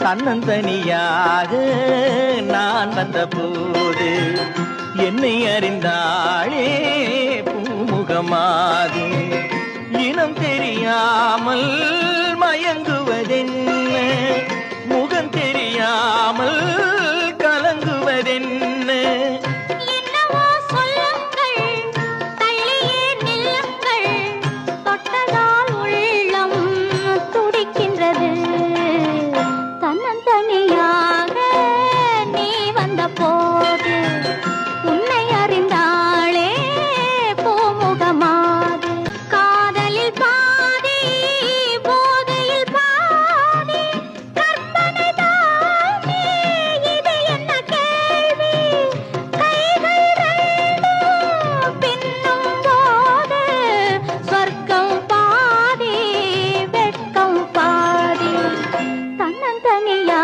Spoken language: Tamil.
தன்னந்தனியாக நான் வந்த போது என்னை அறிந்தாளே பூமுகமாது. இனம் தெரியாமல் மயங்குவதென்ன, முகம் தெரியாமல் கலங்குவதென்ன. போது உன்னை அறிந்தாளே பூமுகமாது. காதலில் பாதி போதையில் பாதி கற்பனை தானே இது என்ன கேள்வி. கைகள் ரெண்டும் பின்னும் போது சொர்க்கம் பாதி வெட்கம் பாதி. தன்னந்தனியா